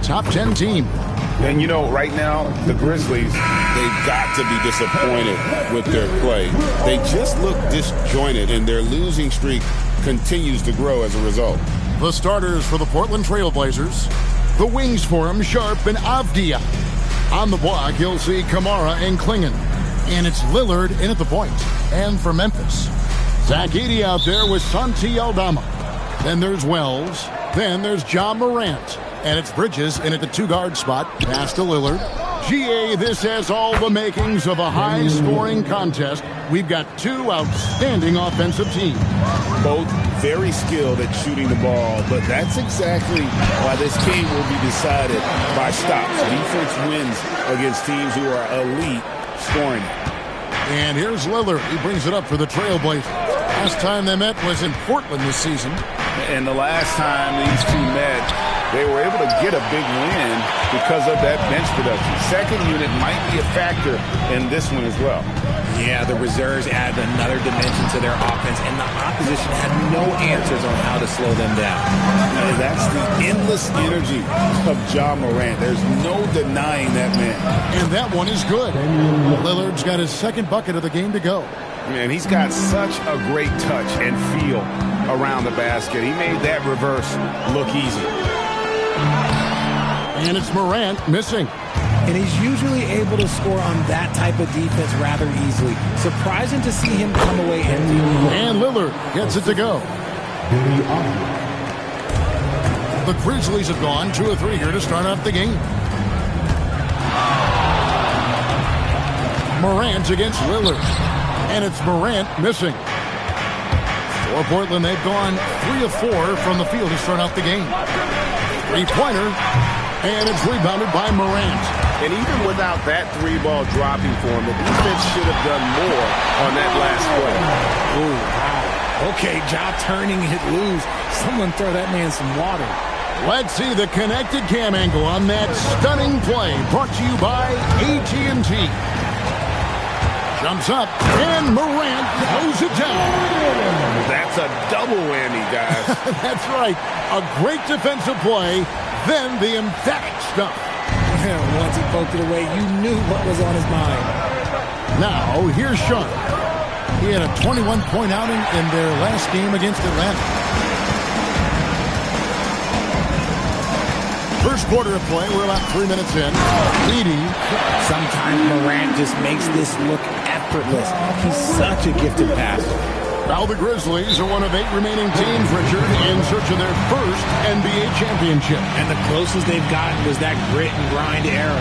top 10 team. And, you know, right now, the Grizzlies, they've got to be disappointed with their play. They just look disjointed, and their losing streak continues to grow as a result. The starters for the Portland Trail Blazers. The wings for him, Sharp and Avdia. On the block, you'll see Kamara and Klingon. And it's Lillard in at the point. And for Memphis, Zach Edey out there with Santi Aldama. Then there's Wells. Then there's John Morant. And it's Bridges in at the two-guard spot. Pass to Lillard. GA, this has all the makings of a high-scoring contest. We've got two outstanding offensive teams. Both very skilled at shooting the ball, but that's exactly why this game will be decided by stops. Defense wins against teams who are elite scoring. And here's Lillard. He brings it up for the Trailblazers. Last time they met was in Portland this season. And the last time these two met, they were able to get a big win because of that bench production. Second unit might be a factor in this one as well. Yeah, the reserves add another dimension to their offense, and the opposition had no answers on how to slow them down. And that's the endless energy of John Morant. There's no denying that man. And that one is good. Lillard's got his second bucket of the game to go. And he's got such a great touch and feel around the basket. He made that reverse look easy. And it's Morant missing. And he's usually able to score on that type of defense rather easily. Surprising to see him come away empty. And Lillard gets it to go. The Grizzlies have gone 2 of 3 here to start off the game. Morant against Lillard. And it's Morant missing. For Portland, they've gone 3 of 4 from the field to start out the game. Three-pointer, and it's rebounded by Morant. And even without that three-ball dropping for him, the defense should have done more on that last play. Ooh, wow. Okay, job turning it loose. Someone throw that man some water. Let's see the connected cam angle on that stunning play. Brought to you by AT&T. Jumps up, and Morant throws it down. That's a double whammy, guys. That's right. A great defensive play, then the emphatic stuff. Once he poked it away, you knew what was on his mind. Now, here's Sharp. He had a 21-point outing in their last game against Atlanta. First quarter of play, we're about 3 minutes in. Leading. Sometimes Morant just makes this look effortless. He's such a gifted passer. Now the Grizzlies are one of 8 remaining teams, Richard, in search of their first NBA championship. And the closest they've gotten was that grit and grind era,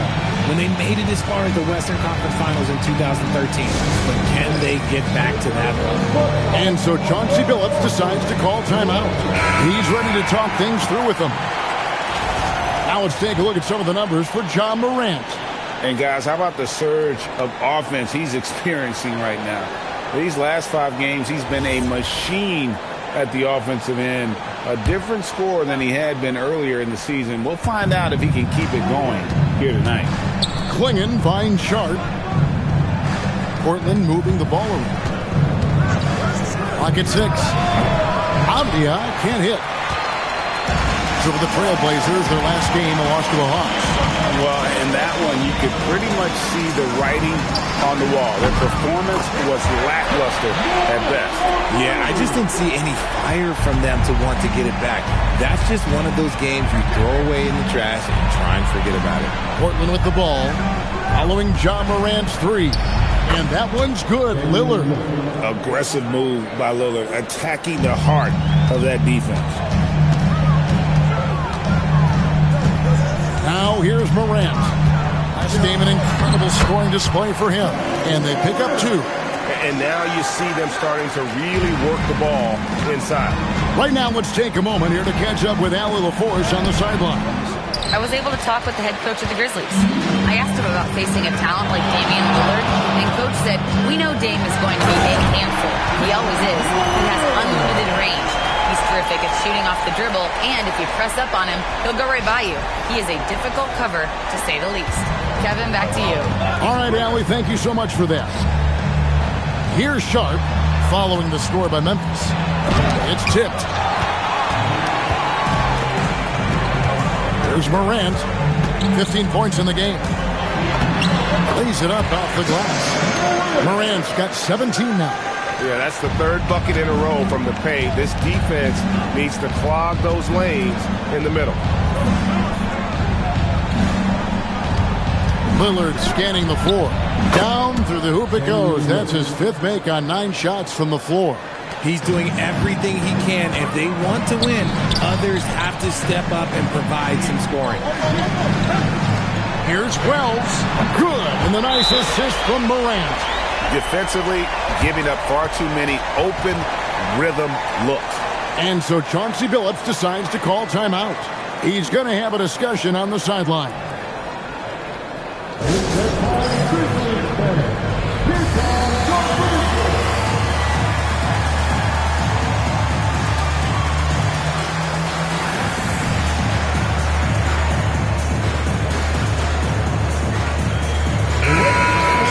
when they made it as far as the Western Conference Finals in 2013. But can they get back to that level? And so Chauncey Billups decides to call timeout. He's ready to talk things through with them. Now let's take a look at some of the numbers for John Morant. And guys, how about the surge of offense he's experiencing right now? These last 5 games, he's been a machine at the offensive end. A different scorer than he had been earlier in the season. We'll find out if he can keep it going here tonight. Klingon finds Sharp. Portland moving the ball around. Clock at 6. Avdia can't hit. So for the Trailblazers, their last game, a loss to the Hawks. Well, in that one, you could pretty much see the writing on the wall. Their performance was lackluster at best. Yeah, I just didn't see any fire from them to want to get it back. That's just one of those games you throw away in the trash and try and forget about it. Portland with the ball, following John Morant's 3. And that one's good, Lillard. Aggressive move by Lillard, attacking the heart of that defense. Now here's Morant. Last game, an incredible scoring display for him. And they pick up 2. And now you see them starting to really work the ball inside. Right now, let's take a moment here to catch up with Allie LaForce on the sidelines. I was able to talk with the head coach of the Grizzlies. I asked him about facing a talent like Damian Lillard, and Coach said, "We know Dame is going to be a handful. He always is. He has unlimited range. He's terrific at shooting off the dribble, and if you press up on him, he'll go right by you. He is a difficult cover, to say the least." Kevin, back to you. All right, Allie, thank you so much for that. Here's Sharp, following the score by Memphis. It's tipped. Here's Morant. 15 points in the game. Lays it up off the glass. Morant's got 17 now. Yeah, that's the third bucket in a row from the paint. This defense needs to clog those lanes in the middle. Lillard scanning the floor. Down through the hoop it goes. That's his 5th make on 9 shots from the floor. He's doing everything he can. If they want to win, others have to step up and provide some scoring. Here's Wells. Good. And the nice assist from Morant. Defensively, giving up far too many open rhythm looks. And so Chauncey Billups decides to call timeout. He's going to have a discussion on the sideline.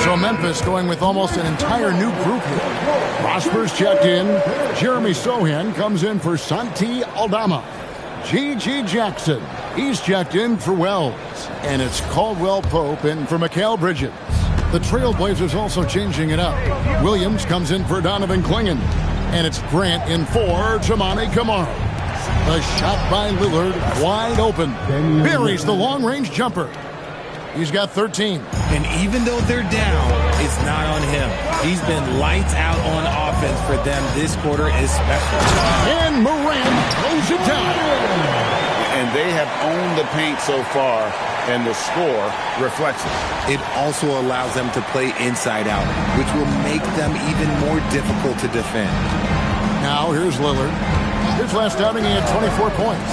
So Memphis going with almost an entire new group here. Prosper's checked in. Jeremy Sohan comes in for Santi Aldama. G.G. Jackson, he's checked in for Wells. And it's Caldwell Pope in for Mikal Bridges. The Trailblazers also changing it up. Williams comes in for Donovan Clingan. And it's Grant in for Jamani Kamara. A shot by Lillard, wide open. Buries the long-range jumper. He's got 13. And even though they're down, it's not on him. He's been lights out on offense for them this quarter especially. And Morant throws it down. And they have owned the paint so far, and the score reflects it. It also allows them to play inside out, which will make them even more difficult to defend. Now here's Lillard. His last outing, he had 24 points.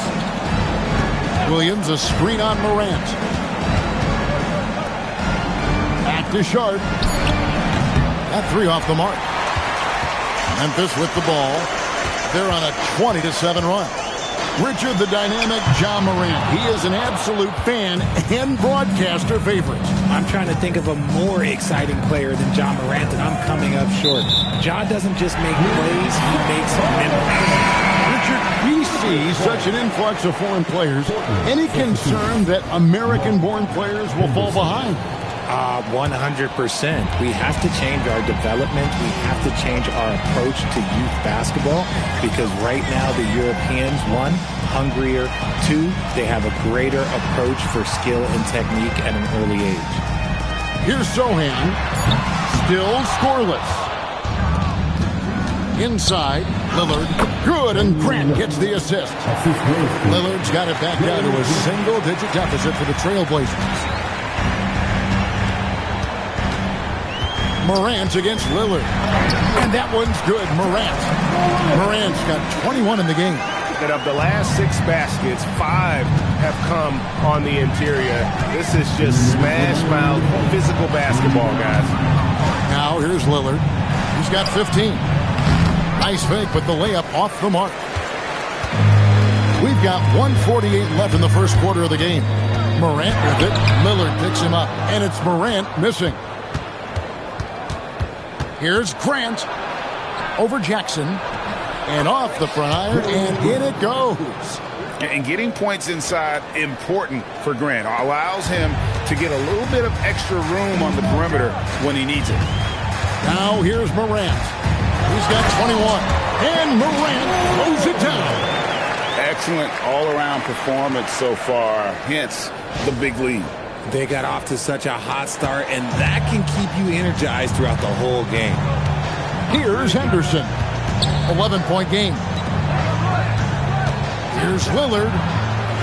Williams, a screen on Morant. Back to Sharp. That 3 off the mark. Memphis with the ball. They're on a 20-7 run. Richard the dynamic Ja Morant. He is an absolute fan and broadcaster favorite. I'm trying to think of a more exciting player than Ja Morant, and I'm coming up short. Ja doesn't just make plays, he makes memories. Richard, we see such an influx of foreign players. Any concern that American-born players will fall behind? 100%. We have to change our development. We have to change our approach to youth basketball because right now the Europeans, 1, hungrier, 2, they have a greater approach for skill and technique at an early age. Here's Sohan. Still scoreless. Inside, Lillard. Good, and Grant gets the assist. Lillard's got it back down to a single-digit deficit for the Trailblazers. Morant against Lillard. And that one's good. Morant's got 21 in the game. And of the last 6 baskets, 5 have come on the interior. This is just smash-mouth physical basketball, guys. Now here's Lillard. He's got 15. Nice fake, but the layup off the mark. We've got 1:48 left in the first quarter of the game. Morant with it. Lillard picks him up, and it's Morant missing. Here's Grant over Jackson. And off the front iron, and in it goes. And getting points inside, important for Grant. Allows him to get a little bit of extra room on the perimeter when he needs it. Now here's Morant. He's got 21. And Morant throws it down. Excellent all-around performance so far, hence the big lead. They got off to such a hot start, and that can keep you energized throughout the whole game. Here's Henderson. 11-point game. Here's Lillard.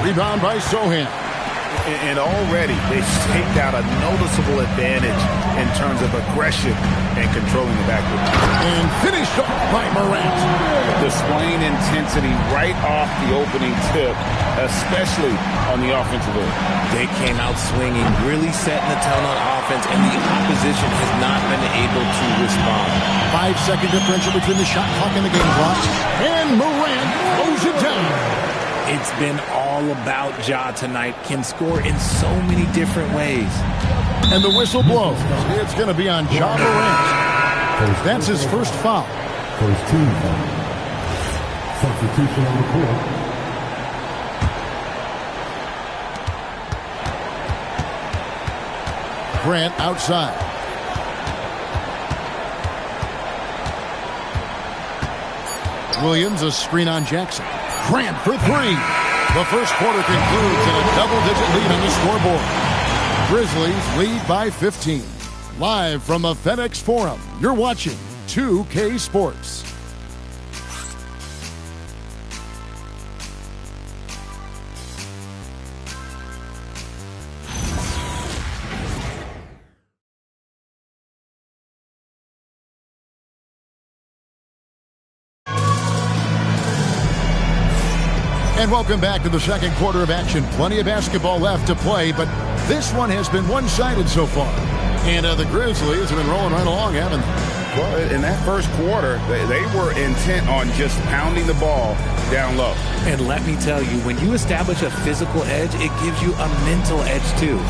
Rebound by Sohan. And already they've staked out a noticeable advantage in terms of aggression and controlling the backcourt. And finished off by Morant. Displaying intensity right off the opening tip, especially on the offensive end. They came out swinging, really setting the tone on offense, and the opposition has not been able to respond. 5-second differential between the shot clock and the game clock. And Morant throws it down. It's been all about Ja tonight. Can score in so many different ways. And the whistle blows. It's going to be on Ja Morant. That's his first foul. First team foul. Substitution on the court. Grant outside. Williams, a screen on Jackson. Grant for three. The first quarter concludes in a double-digit lead on the scoreboard. Grizzlies lead by 15. Live from the FedEx Forum, you're watching 2K Sports. And welcome back to the second quarter of action. Plenty of basketball left to play, but this one has been one-sided so far. And the Grizzlies have been rolling right along, haven't they? Well, in that first quarter, they were intent on just pounding the ball down low. And let me tell you, when you establish a physical edge, it gives you a mental edge too.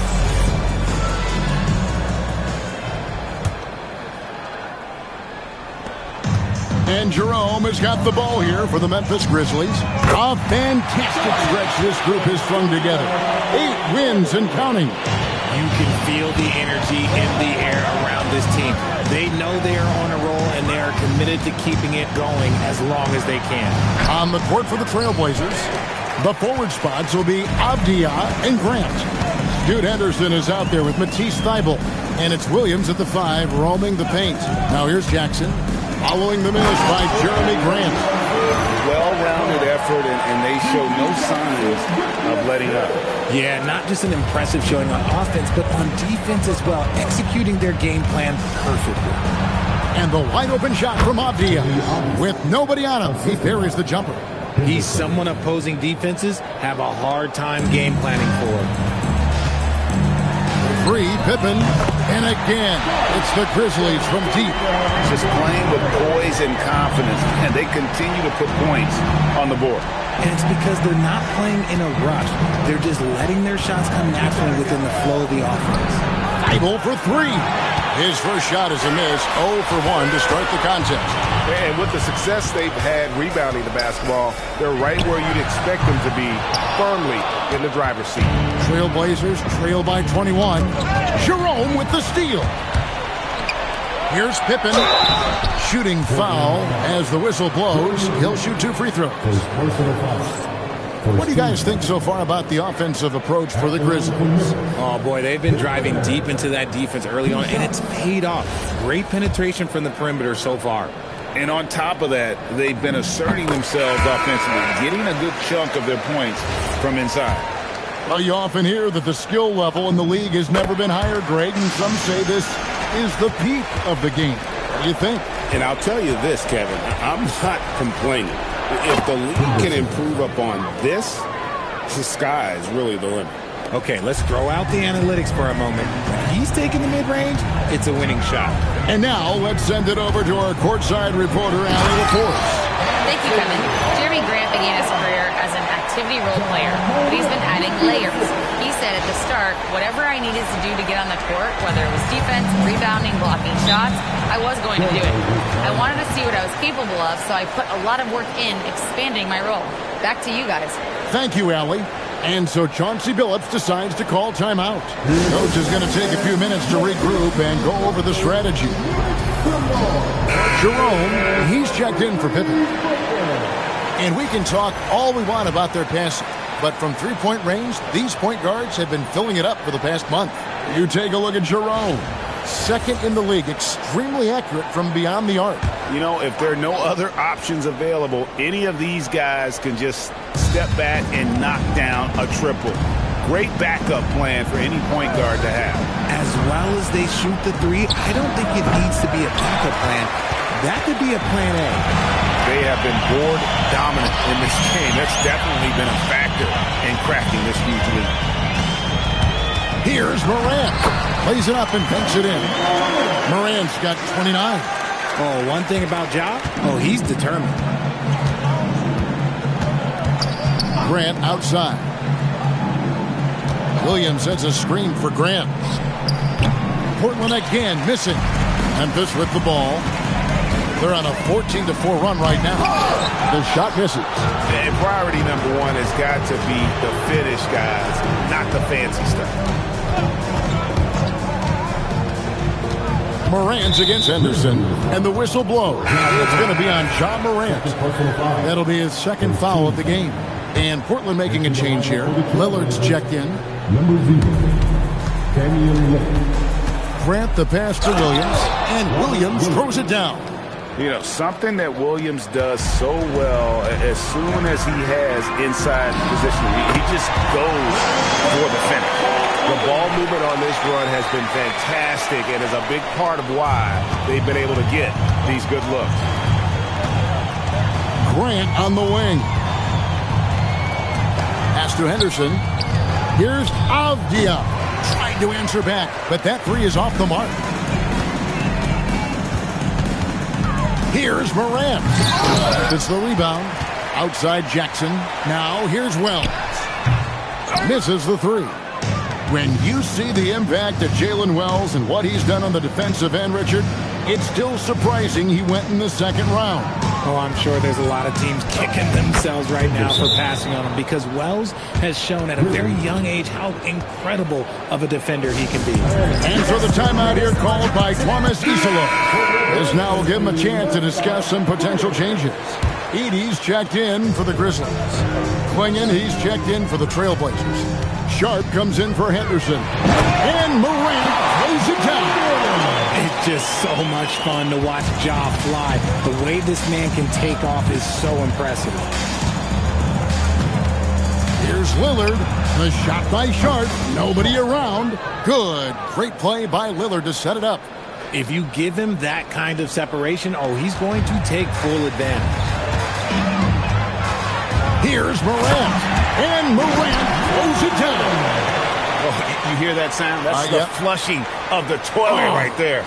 And Jerome has got the ball here for the Memphis Grizzlies. A fantastic stretch this group has strung together. 8 wins and counting. You can feel the energy in the air around this team. They know they are on a roll, and they are committed to keeping it going as long as they can. On the court for the Trailblazers, the forward spots will be Avdia and Grant. Jude Henderson is out there with Matisse Thybulle. And it's Williams at the 5 roaming the paint. Now here's Jackson. Following the miss by Jeremy Grant. Well-rounded effort, and they show no signs of letting up. Yeah, not just an impressive showing on offense, but on defense as well, executing their game plan perfectly. And the wide-open shot from Avdia. With nobody on him, he buries the jumper. He's someone opposing defenses have a hard time game planning for. 3, Pippen, and again, it's the Grizzlies from deep. Just playing with poise and confidence, and they continue to put points on the board. And it's because they're not playing in a rush. They're just letting their shots come naturally within the flow of the offense. Thybulle for 3. His first shot is a miss, 0 for 1 to start the contest. And with the success they've had rebounding the basketball, they're right where you'd expect them to be, firmly in the driver's seat. Trailblazers trail by 21. Jerome with the steal. Here's Pippen. Shooting foul as the whistle blows. He'll shoot 2 free throws. What do you guys think so far about the offensive approach for the Grizzlies? Oh, boy, they've been driving deep into that defense early on, and it's paid off. Great penetration from the perimeter so far. And on top of that, they've been asserting themselves offensively, getting a good chunk of their points from inside. Well, you often hear that the skill level in the league has never been higher, Greg, and some say this is the peak of the game. What do you think? And I'll tell you this, Kevin, I'm not complaining. If the league can improve upon this, the sky is really the limit. Okay, let's throw out the analytics for a moment. When he's taking the mid-range, it's a winning shot. And now let's send it over to our courtside reporter, Allie LaForce. Thank you, Kevin. Jeremy Grant began his career as an activity role player, but he's been adding layers. He said at the start, whatever I needed to do to get on the court, whether it was defense, rebounding, blocking shots, I was going to do it. I wanted to see what I was capable of, so I put a lot of work in expanding my role. Back to you guys. Thank you, Allie. And so Chauncey Billups decides to call timeout. Coach is going to take a few minutes to regroup and go over the strategy. Jerome, he's checked in for Pippen. And we can talk all we want about their passing, but from three-point range, these point guards have been filling it up for the past month. You take a look at Jerome. Second in the league, extremely accurate from beyond the arc. You know, if there are no other options available, any of these guys can just step back and knock down a triple. Great backup plan for any point guard to have. As well as they shoot the 3, I don't think it needs to be a backup plan. That could be a plan A. They have been board dominant in this game. That's definitely been a factor in cracking this huge lead. Here's Morant. Plays it up and banks it in. Morant's got 29. Oh, one thing about Ja, he's determined. Grant outside. Williams sends a screen for Grant. Portland again missing. Memphis with the ball. They're on a 14-4 run right now. The shot misses. And priority number 1 has got to be the finish, guys, not the fancy stuff. Morant's against Henderson, and the whistle blows. It's going to be on John Morant. That'll be his second foul of the game. And Portland making a change here. Lillard's checked in. Number 0, Damian Lillard. Grant the pass to Williams, and Williams throws it down. You know, something that Williams does so well, as soon as he has inside position, he just goes for the finish. The ball movement on this run has been fantastic and is a big part of why they've been able to get these good looks. Grant on the wing. Pass to Henderson. Here's Avdia. Trying to answer back, but that three is off the mark. Here's Morant. It's the rebound. Outside Jackson. Now here's Wells. Misses the three. When you see the impact of Jalen Wells and what he's done on the defensive end, Richard, it's still surprising he went in the second round. Oh, I'm sure there's a lot of teams kicking themselves right now for passing on him because Wells has shown at a very young age how incredible of a defender he can be. And so the timeout here called by Thomas Isola. This now will give him a chance to discuss some potential changes. Edey's checked in for the Grizzlies. Clingan, he's checked in for the Trailblazers. Sharp comes in for Henderson. And Morant throws it down. It's just so much fun to watch Ja fly. The way this man can take off is so impressive. Here's Lillard. The shot by Sharp. Nobody around. Good. Great play by Lillard to set it up. If you give him that kind of separation, he's going to take full advantage. Here's Morant. And Morant throws it down. Oh, you hear that sound? That's the flushing of the toilet right there.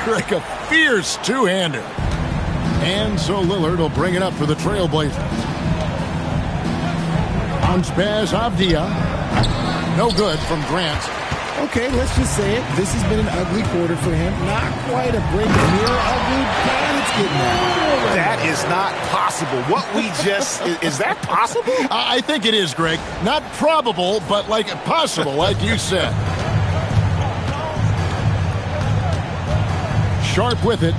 Greg, a fierce two-hander. And so Lillard will bring it up for the Trailblazers. Bounce pass, Avdia. No good from Grant. Okay, let's just say it. This has been an ugly quarter for him. Not quite a break near ugly, but it's getting there. That is not possible. What we just... is that possible? I think it is, Greg. Not probable, but like possible, like you said. Sharp with it.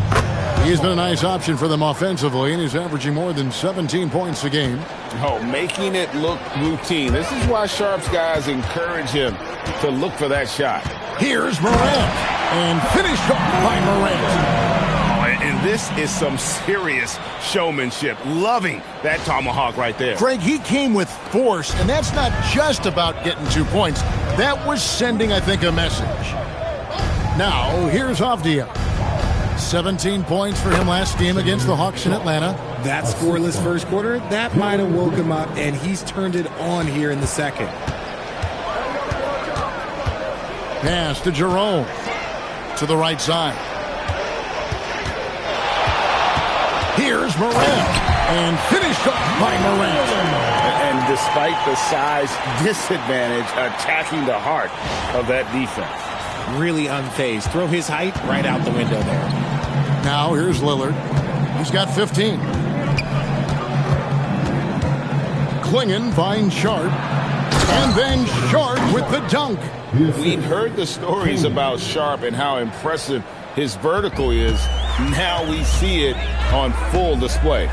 He's been a nice option for them offensively, and he's averaging more than 17 points a game. Oh, making it look routine. This is why Sharp's guys encourage him to look for that shot. Here's Morant, and finished off by Morant. And this is some serious showmanship. Loving that tomahawk right there. Craig, he came with force, and that's not just about getting 2 points. That was sending, I think, a message. Now, here's Avdia. 17 points for him last game against the Hawks in Atlanta. That scoreless first quarter, that might have woke him up, and he's turned it on here in the second. Pass to Jerome. To the right side. Here's Morant. And finished off by Morant. And despite the size disadvantage, attacking the heart of that defense. Really unfazed. Throw his height right out the window there. Now here's Lillard. He's got 15. Clingan finds Sharp. And then Sharp with the dunk. We've heard the stories about Sharp and how impressive his vertical is. Now we see it on full display.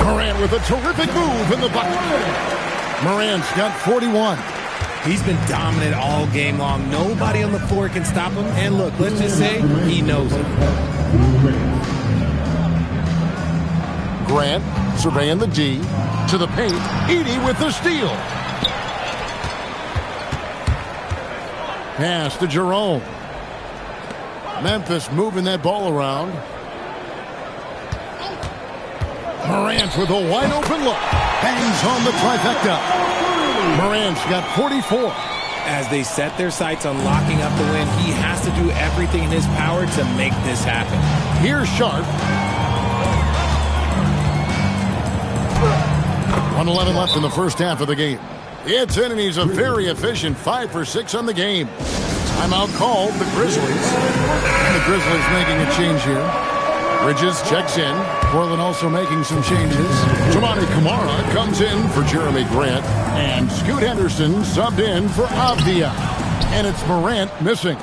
Morant with a terrific move in the bucket. Morant's got 41. He's been dominant all game long. Nobody on the floor can stop him. And look, let's just say he knows it. Grant surveying the D. To the paint. Edey with the steal. Pass to Jerome. Memphis moving that ball around. Morant with a wide open look. Hangs on the trifecta. Morant's got 44. As they set their sights on locking up the win, he has to do everything in his power to make this happen. Here's Sharp. 1:11 left in the first half of the game. It's in, and he's a very efficient 5 for 6 on the game. Timeout called the Grizzlies. And the Grizzlies making a change here. Bridges checks in. Portland also making some changes. Toumani Camara comes in for Jeremy Grant. And Scoot Henderson subbed in for Avdia. And it's Morant missing.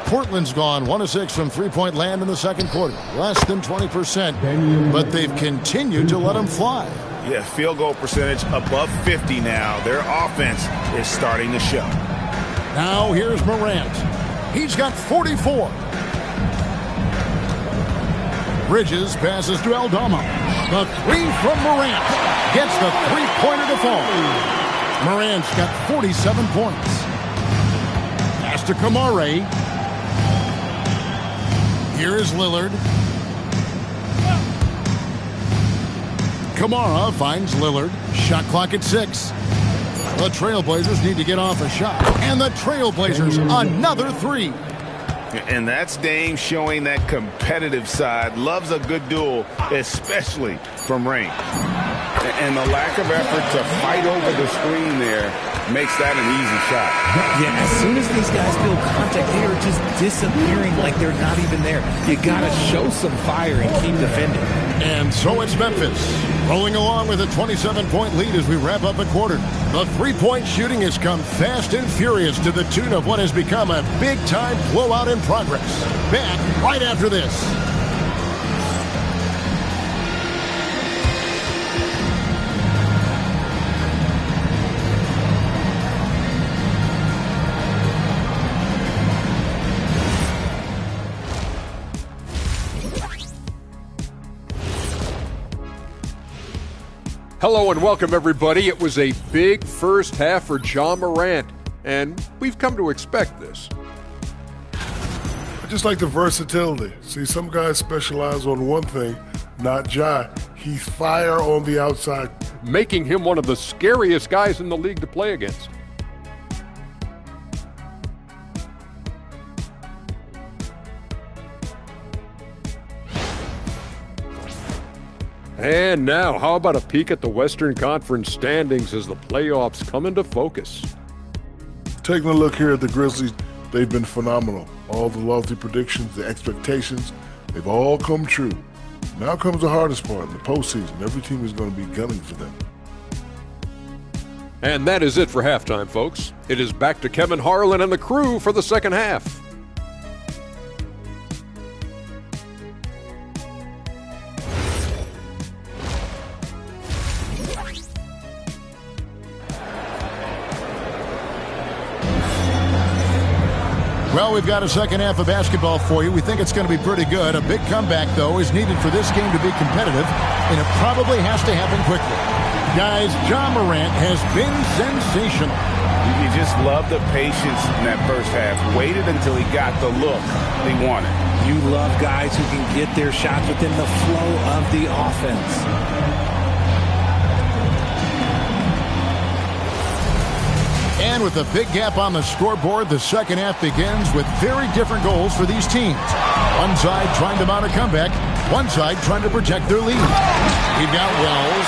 Portland's gone 1 of 6 from three-point land in the second quarter. Less than 20%, but they've continued to let them fly. Yeah, field goal percentage above 50 now. Their offense is starting to show. Now here's Morant. He's got 44. Bridges passes to Aldama. The three from Morant. Gets the three-pointer to fall. Morant's got 47 points. Pass to Kamare. Here is Lillard. Kamara finds Lillard. Shot clock at 6. The Trailblazers need to get off a shot. And the Trailblazers, another three. And that's Dame showing that competitive side. Loves a good duel, especially from range. And the lack of effort to fight over the screen there makes that an easy shot. Yeah, as soon as these guys feel contact, they are just disappearing like they're not even there. You got to show some fire and keep defending. And so it's Memphis, rolling along with a 27-point lead as we wrap up a quarter. The three-point shooting has come fast and furious to the tune of what has become a big-time blowout in progress. Back right after this. Hello and welcome, everybody. It was a big first half for Ja Morant, and we've come to expect this. I just like the versatility. See, some guys specialize on one thing, not Ja. He's fire on the outside. Making him one of the scariest guys in the league to play against. And now, how about a peek at the Western Conference standings as the playoffs come into focus? Taking a look here at the Grizzlies, they've been phenomenal. All the lofty predictions, the expectations, they've all come true. Now comes the hardest part, in the postseason. Every team is going to be gunning for them. And that is it for halftime, folks. It is back to Kevin Harlan and the crew for the second half. Well, we've got a second half of basketball for you. We think it's going to be pretty good. A big comeback, though, is needed for this game to be competitive, and it probably has to happen quickly. Guys, Ja Morant has been sensational. You just love the patience in that first half. Waited until he got the look he wanted. You love guys who can get their shots within the flow of the offense. And with a big gap on the scoreboard, the second half begins with very different goals for these teams. One side trying to mount a comeback, one side trying to protect their lead. We've got Wells.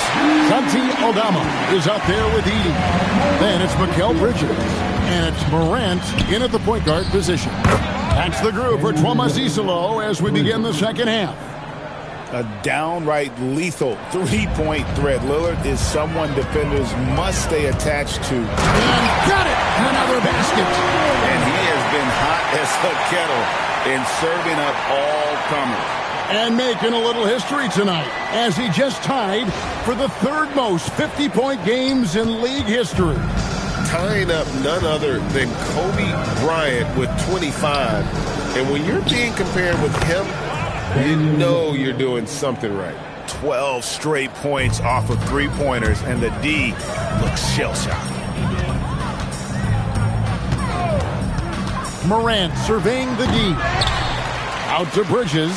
Santi Aldama is out there with Edey. Then it's Mikal Bridges. And it's Morant in at the point guard position. That's the group for Tuomas Isolo as we begin the second half. A downright lethal three-point threat. Lillard is someone defenders must stay attached to. And got it! Another basket. And he has been hot as a kettle in serving up all comers. And making a little history tonight as he just tied for the third most 50-point games in league history. Tying up none other than Kobe Bryant with 25. And when you're being compared with him, you know you're doing something right. 12 straight points off of three-pointers, and the D looks shell-shocked. Morant surveying the D. Out to Bridges.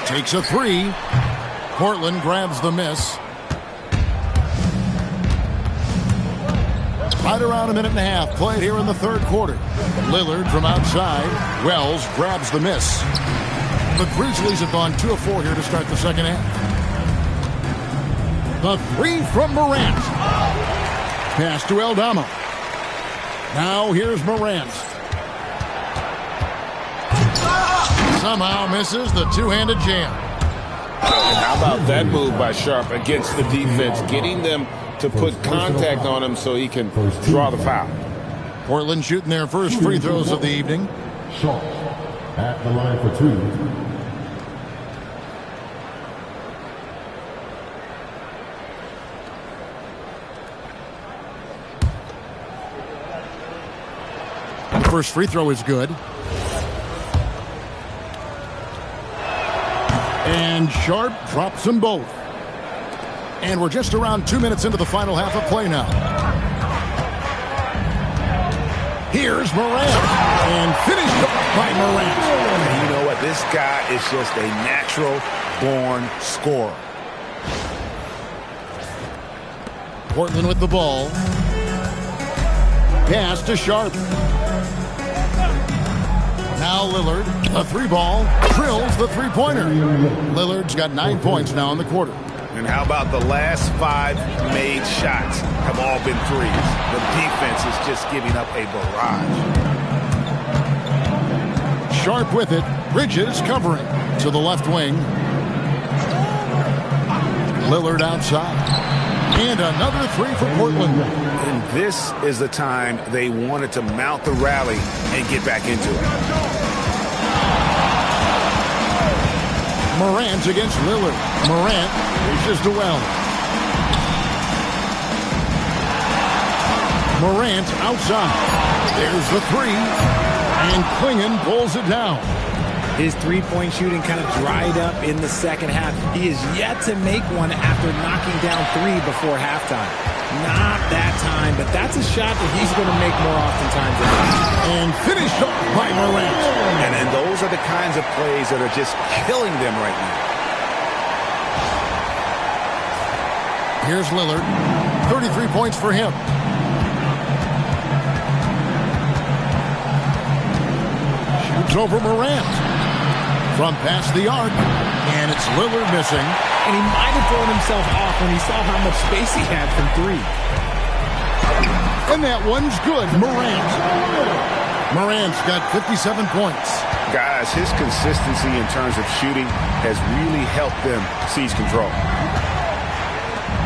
Takes a three. Portland grabs the miss. Right around a minute and a half played here in the third quarter. Lillard from outside. Wells grabs the miss. The Grizzlies have gone 2 of 4 here to start the second half. The three from Morant. Pass to Aldama. Now here's Morant. Somehow misses the two-handed jam. How about that move by Sharp against the defense, getting them to put contact on him so he can draw the foul. Portland shooting their first free throws of the evening. Shot. At the line for two. First free throw is good. And Sharp drops them both. And we're just around 2 minutes into the final half of play now. Here's Morant. And finished by Morant. And you know what? This guy is just a natural-born scorer. Portland with the ball. Pass to Sharp. Now Lillard, a three ball, drills the three-pointer. Lillard's got 9 points now in the quarter. And how about the last 5 made shots have all been threes? The defense is just giving up a barrage. Sharp with it. Bridges covering to the left wing. Lillard outside. And another three for Portland. And this is the time they wanted to mount the rally and get back into it. Morant against Lillard. Morant reaches to Wells. Morant outside. There's the three. And Klingon pulls it down. His three-point shooting kind of dried up in the second half. He is yet to make one after knocking down 3 before halftime. Not that time, but that's a shot that he's going to make more oftentimes than not. And finished up by Morant. And those are the kinds of plays that are just killing them right now. Here's Lillard. 33 points for him. Shoots over Morant. From past the arc. And it's Lillard missing. And he might have thrown himself off when he saw how much space he had from 3. And that one's good. Morant's got 57 points. Guys, his consistency in terms of shooting has really helped them seize control.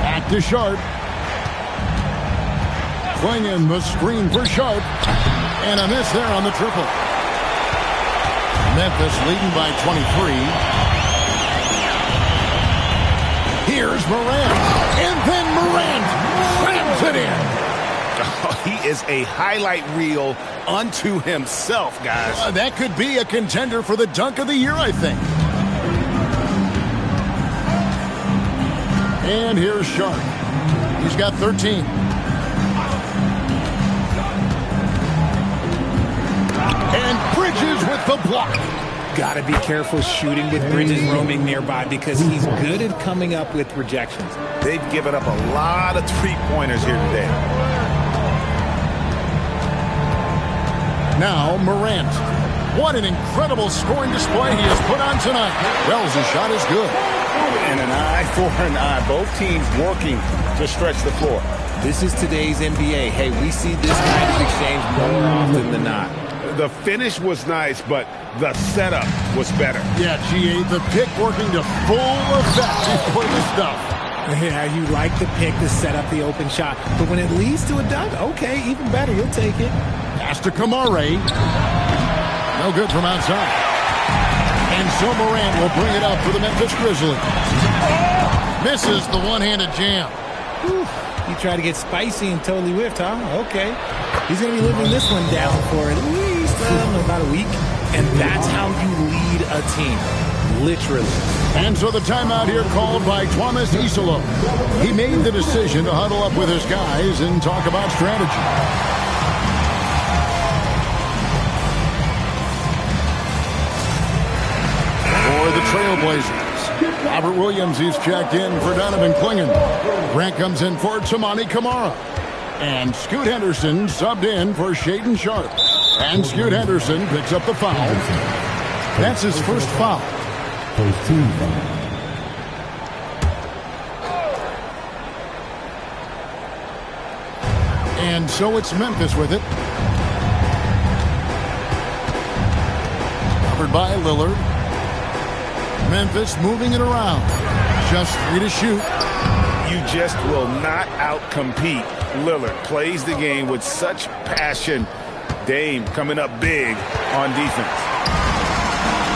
Back to Sharp. Klingon the screen for Sharp. And a miss there on the triple. Memphis leading by 23. Here's Morant. And then Morant slams it in. Oh, he is a highlight reel unto himself, guys. That could be a contender for the dunk of the year, I think. And here's Sharp. He's got 13. And Bridges with the block. Got to be careful shooting with Bridges roaming nearby because he's good at coming up with rejections. They've given up a lot of three-pointers here today. Now Morant. What an incredible scoring display he has put on tonight. Wells' shot is good. And an eye for an eye. Both teams working to stretch the floor. This is today's NBA. Hey, we see this kind of exchange more often than not. The finish was nice, but the setup was better. Yeah, GA, the pick working to full effect before the stuff. Yeah, you like the pick to set up the open shot. But when it leads to a dunk, okay, even better. You'll take it. Pass to Kamare. No good from outside. And so Morant will bring it up for the Memphis Grizzlies. Misses the one-handed jam. Whew. You try to get spicy and totally whiffed, huh? Okay. He's going to be living this one down for at least about a week. And that's how you lead a team. Literally. And so the timeout here called by Thomas Isolo. He made the decision to huddle up with his guys and talk about strategy. For the Trailblazers, Robert Williams is checked in for Donovan Klingon. Grant comes in for Tamani Kamara. And Scoot Henderson subbed in for Shaedon Sharp. And Scoot Henderson picks up the foul. That's his first foul. First team foul. And so it's Memphis with it. Covered by Lillard. Memphis moving it around. Just 3 to shoot. You just will not outcompete Lillard. Plays the game with such passion. Dame coming up big on defense.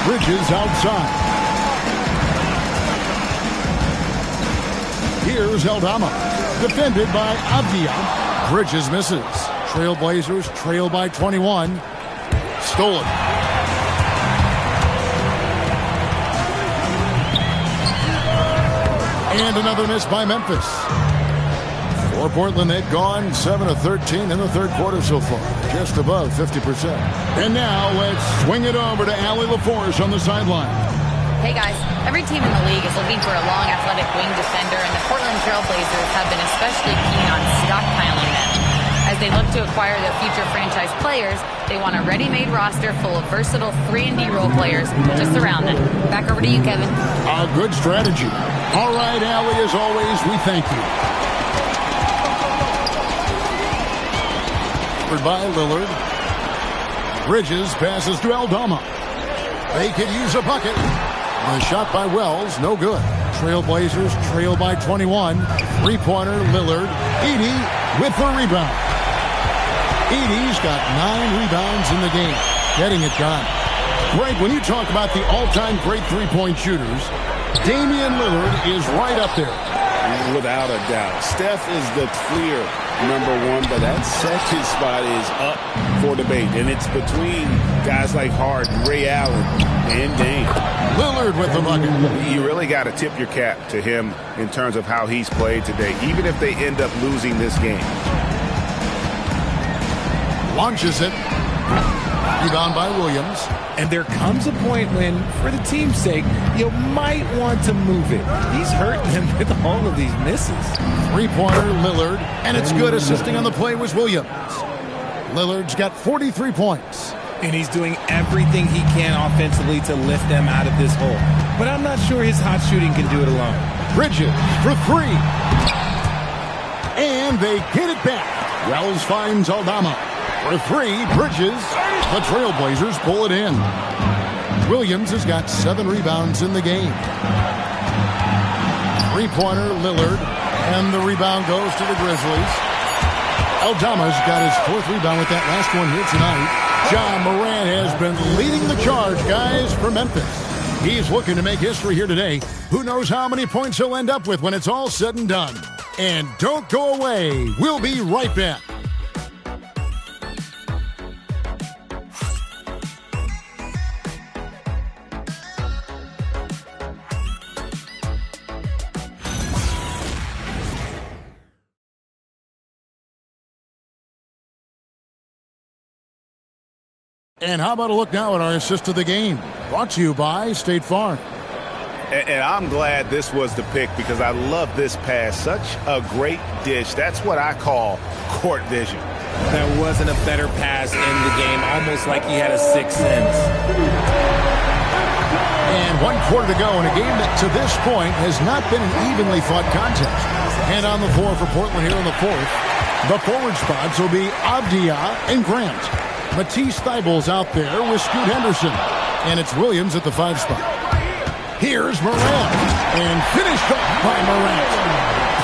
Bridges outside. Here's Aldama. Defended by Avdia. Bridges misses. Trailblazers trail by 21. Stolen. And another miss by Memphis. For Portland, they've gone 7 of 13 in the third quarter so far, just above 50%. And now let's swing it over to Allie LaForce on the sideline. Hey guys, every team in the league is looking for a long athletic wing defender, and the Portland Trailblazers have been especially keen on stockpiling them. As they look to acquire their future franchise players, they want a ready-made roster full of versatile 3-and-D role players to surround them. Back over to you, Kevin. A good strategy. All right, Allie, as always, we thank you. By Lillard. Bridges passes to Aldama. They could use a bucket. The shot by Wells, no good. Trailblazers trail by 21. Three-pointer, Lillard. Edey with the rebound. Edey's got 9 rebounds in the game, getting it done. Greg, when you talk about the all-time great three-point shooters, Damian Lillard is right up there. Without a doubt. Steph is the clear #1, but that second spot is up for debate. And it's between guys like Harden, Ray Allen, and Dame. Lillard with the bucket. You really got to tip your cap to him in terms of how he's played today, even if they end up losing this game. Launches it. Rebound by Williams. And there comes a point when, for the team's sake, you might want to move it. He's hurting them with all of these misses. Three-pointer, Lillard. And it's good. Assisting on the play was Williams. Lillard's got 43 points. And he's doing everything he can offensively to lift them out of this hole. But I'm not sure his hot shooting can do it alone. Bridges for 3. And they get it back. Wells finds Aldama. For 3, Bridges. The Trailblazers pull it in. Williams has got 7 rebounds in the game. Three-pointer, Lillard. And the rebound goes to the Grizzlies. Aldama's got his 4th rebound with that last one here tonight. Ja Morant has been leading the charge, guys, for Memphis. He's looking to make history here today. Who knows how many points he'll end up with when it's all said and done. And don't go away. We'll be right back. And how about a look now at our assist of the game? Brought to you by State Farm. And I'm glad this was the pick because I love this pass. Such a great dish. That's what I call court vision. There wasn't a better pass in the game, almost like he had a sixth sense. And 1 quarter to go in a game that to this point has not been an evenly fought contest. And on the floor for Portland here in the 4th, the forward spots will be Avdia and Grant. Matisse Thybulle's out there with Scoot Henderson. And it's Williams at the 5 spot. Here's Morant. And finished off by Morant.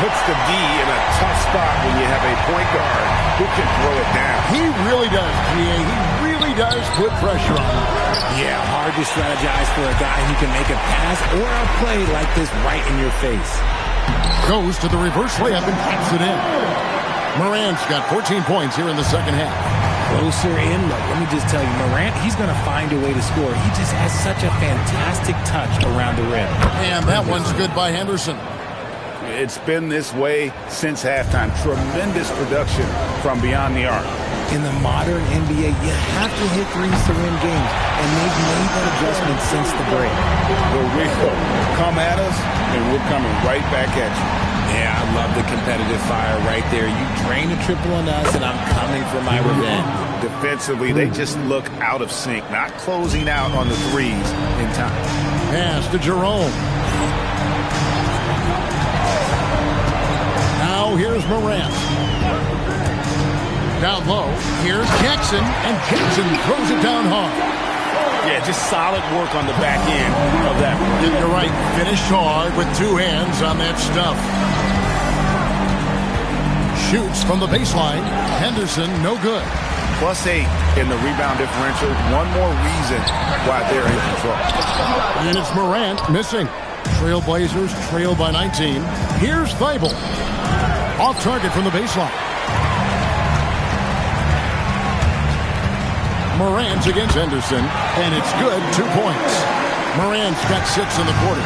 Puts the D in a tough spot when you have a point guard who can throw it down. He really does, PA. He really does put pressure on him. Yeah, hard to strategize for a guy who can make a pass or a play like this right in your face. Goes to the reverse layup and pops it in. Morant's got 14 points here in the second half. Closer in look. Let me just tell you, Morant, he's going to find a way to score. He just has such a fantastic touch around the rim. And that one's good by Henderson. It's been this way since halftime. Tremendous production from beyond the arc. In the modern NBA, you have to hit threes to win games, and they've made that adjustment since the break. Well, Rico, come at us, and we're coming right back at you. Yeah, I love the competitive fire right there. You drain a triple on us, and I'm coming for my revenge. Defensively, they just look out of sync, not closing out on the threes in time. Pass to Jerome. Now here's Morant. Down low, here's Jackson, and Jackson throws it down hard. Yeah, just solid work on the back end of that. You're right, finished hard with 2 hands on that stuff. Shoots from the baseline. Henderson, no good. +8 in the rebound differential. One more reason why they're in control. And it's Morant missing. Trailblazers trail by 19. Here's Thibault. Off target from the baseline. Morant against Henderson, and it's good. 2 points. Morant's got 6 in the quarter.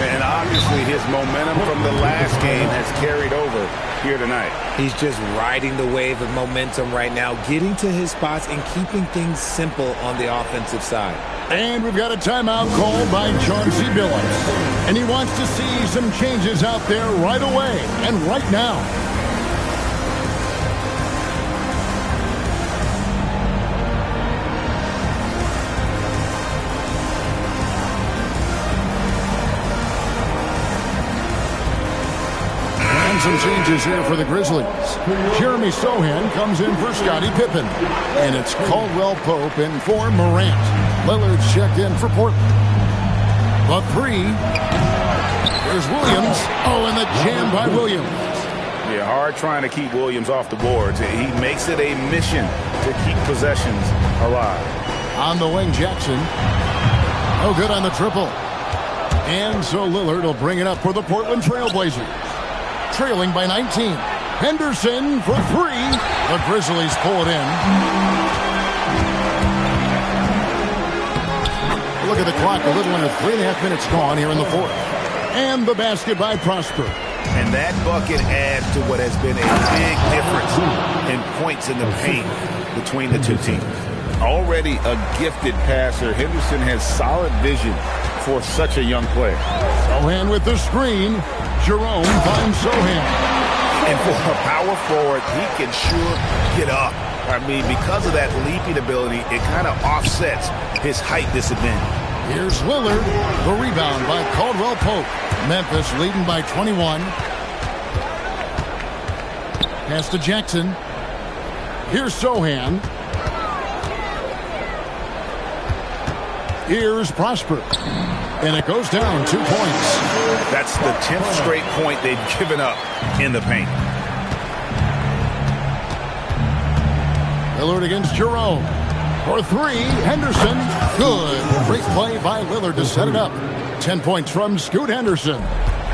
And obviously his momentum from the last game has carried over here tonight. He's just riding the wave of momentum right now, getting to his spots and keeping things simple on the offensive side. And we've got a timeout called by Chauncey Billups. And he wants to see some changes out there right away and right now. Some changes here for the Grizzlies. Jeremy Sohan comes in for Scottie Pippen. And it's Caldwell Pope in for Morant. Lillard's checked in for Portland. The 3. There's Williams. Oh, and the jam by Williams. Yeah, hard trying to keep Williams off the boards. He makes it a mission to keep possessions alive. On the wing, Jackson. No good on the triple. And so Lillard will bring it up for the Portland Trailblazers. Trailing by 19. Henderson for 3. The Grizzlies pull it in. Look at the clock. A little under 3.5 minutes gone here in the fourth. And the basket by Prosper. And that bucket adds to what has been a big difference in points in the paint between the two teams. Already a gifted passer, Henderson has solid vision for such a young player. Sohan with the screen. Jerome finds Sohan. And for a power forward, he can sure get up. I mean, because of that leaping ability, it kind of offsets his height disadvantage. Here's Lillard. The rebound by Caldwell Pope. Memphis leading by 21. Pass to Jackson. Here's Sohan. Here's Prosper. And it goes down 2 points. That's the 10th straight point they've given up in the paint. Lillard against Jerome. For 3, Henderson. Good. Great play by Lillard to set it up. 10 points from Scoot Henderson.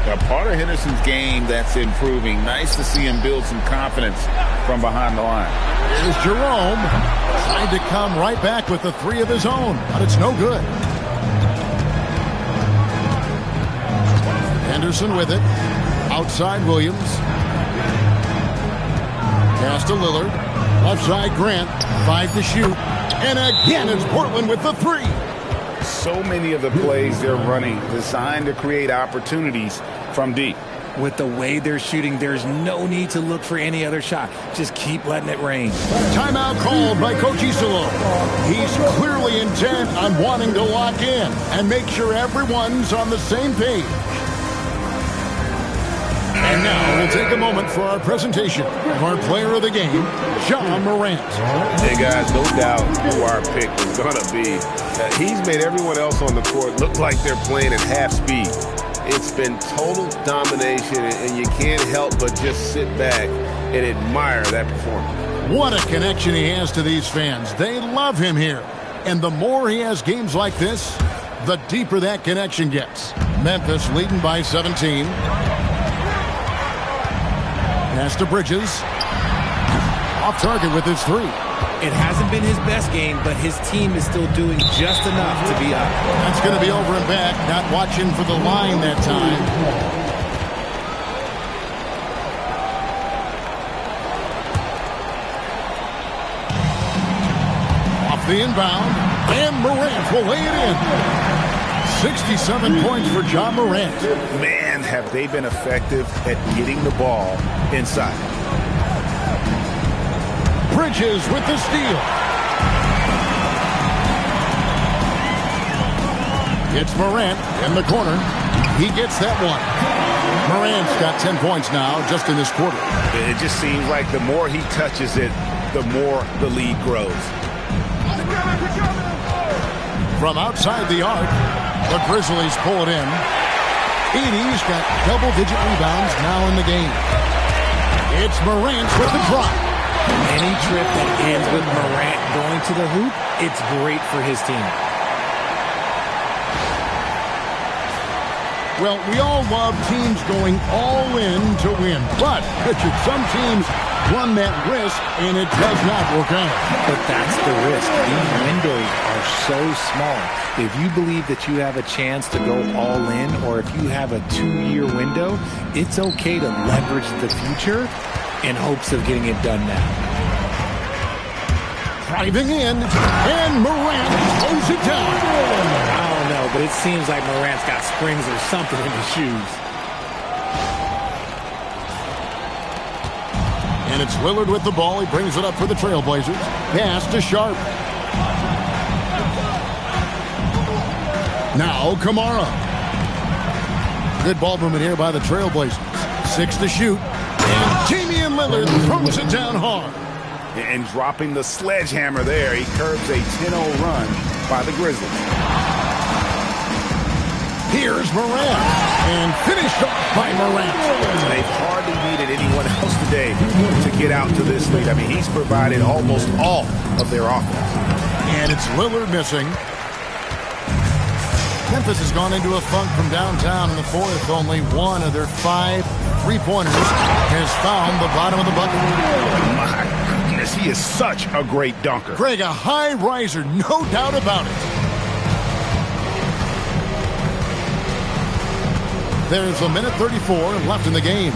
A part of Henderson's game that's improving. Nice to see him build some confidence from behind the line. Here's Jerome. Tried to come right back with the 3 of his own, but it's no good. Henderson with it. Outside Williams. Pass to Lillard. Left side Grant. 5 to shoot. And again it's Portland with the 3. So many of the plays they're running designed to create opportunities from deep. With the way they're shooting, there's no need to look for any other shot. Just keep letting it rain. Timeout called by Coach Isolo. He's clearly intent on wanting to lock in and make sure everyone's on the same page. And now we'll take a moment for our presentation of our player of the game, Ja Morant. Hey guys, no doubt who our pick is going to be. He's made everyone else on the court look like they're playing at half speed. It's been total domination, and you can't help but just sit back and admire that performance. What a connection he has to these fans. They love him here. And the more he has games like this, the deeper that connection gets. Memphis leading by 17. Pass to Bridges. Off target with his 3. It hasn't been his best game, but his team is still doing just enough to be up. That's going to be over and back. Not watching for the line that time. Off the inbound. And Morant will lay it in. 67 points for Ja Morant. Man, have they been effective at getting the ball inside. Bridges with the steal. It's Morant in the corner. He gets that one. Morant's got 10 points now just in this quarter. It just seems like the more he touches it, the more the lead grows. From outside the arc, the Grizzlies pull it in. Edey's got double-digit rebounds now in the game. It's Morant with the drop. Any trip that ends with Morant going to the hoop, it's great for his team. Well, we all love teams going all in to win. But, Richard, some teams run that risk, and it does not work out. But that's the risk. These windows are so small. If you believe that you have a chance to go all in, or if you have a 2-year window, it's okay to leverage the future in hopes of getting it done now. Driving in, and Morant throws it down. I don't know, but it seems like Morant's got springs or something in his shoes. And it's Lillard with the ball. He brings it up for the Trailblazers. Pass to Sharp. Now Kamara. Good ball movement here by the Trailblazers. 6 to shoot. And Damian Lillard throws it down hard. And dropping the sledgehammer there, he curbs a 10-0 run by the Grizzlies. Here's Morant, and finished off by Morant. They've hardly needed anyone else today to get out to this lead. I mean, he's provided almost all of their offense. And it's Lillard missing. Memphis has gone into a funk from downtown in the fourth. Only one of their 5 3-pointers has found the bottom of the bucket. My goodness, he is such a great dunker. Greg, a high riser, no doubt about it. There's a minute 34 left in the game.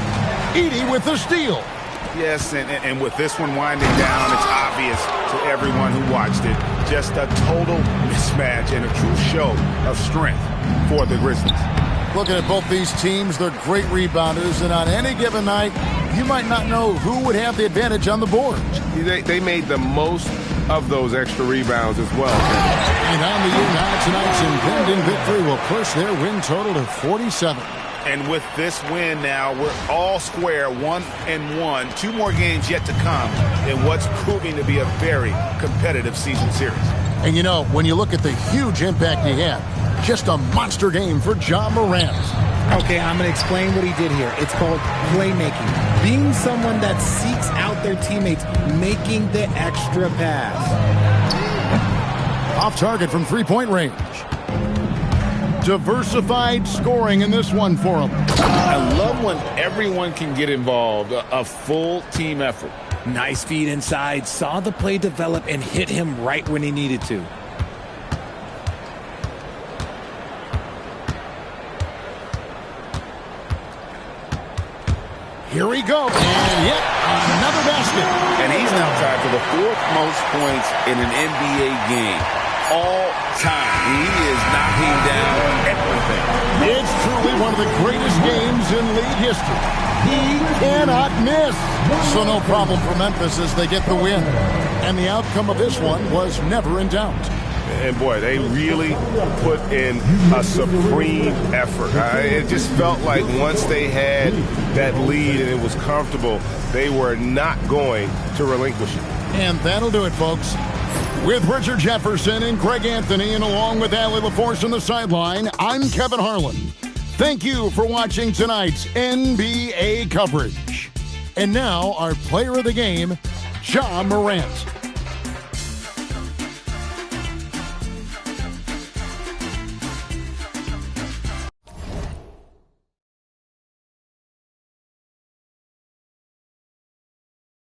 Edey with the steal. Yes, and with this one winding down, it's obvious to everyone who watched it. Just a total mismatch and a true show of strength for the Grizzlies. Looking at both these teams, they're great rebounders, and on any given night, you might not know who would have the advantage on the board. They made the most of those extra rebounds as well. And on the year now, tonight's impending victory will push their win total to 47. And with this win now, we're all square, 1-1. 2 more games yet to come in what's proving to be a very competitive season series. And you know, when you look at the huge impact he had, just a monster game for Ja Morant. Okay, I'm going to explain what he did here. It's called playmaking. Being someone that seeks out their teammates, making the extra pass. Off target from 3-point range. Diversified scoring in this one for him. I love when everyone can get involved, a full team effort. Nice feed inside, saw the play develop and hit him right when he needed to. Here we go, and yet another basket. And he's now tied for the 4th most points in an NBA game all time. He is knocking down everything. It's truly one of the greatest games in league history. He cannot miss. So no problem for Memphis as they get the win. And the outcome of this one was never in doubt. And boy, they really put in a supreme effort. It just felt like once they had that lead and it was comfortable, they were not going to relinquish it. And that'll do it, folks. With Richard Jefferson and Greg Anthony, and along with Allie LaForce on the sideline, I'm Kevin Harlan. Thank you for watching tonight's NBA coverage. And now, our player of the game, Ja Morant.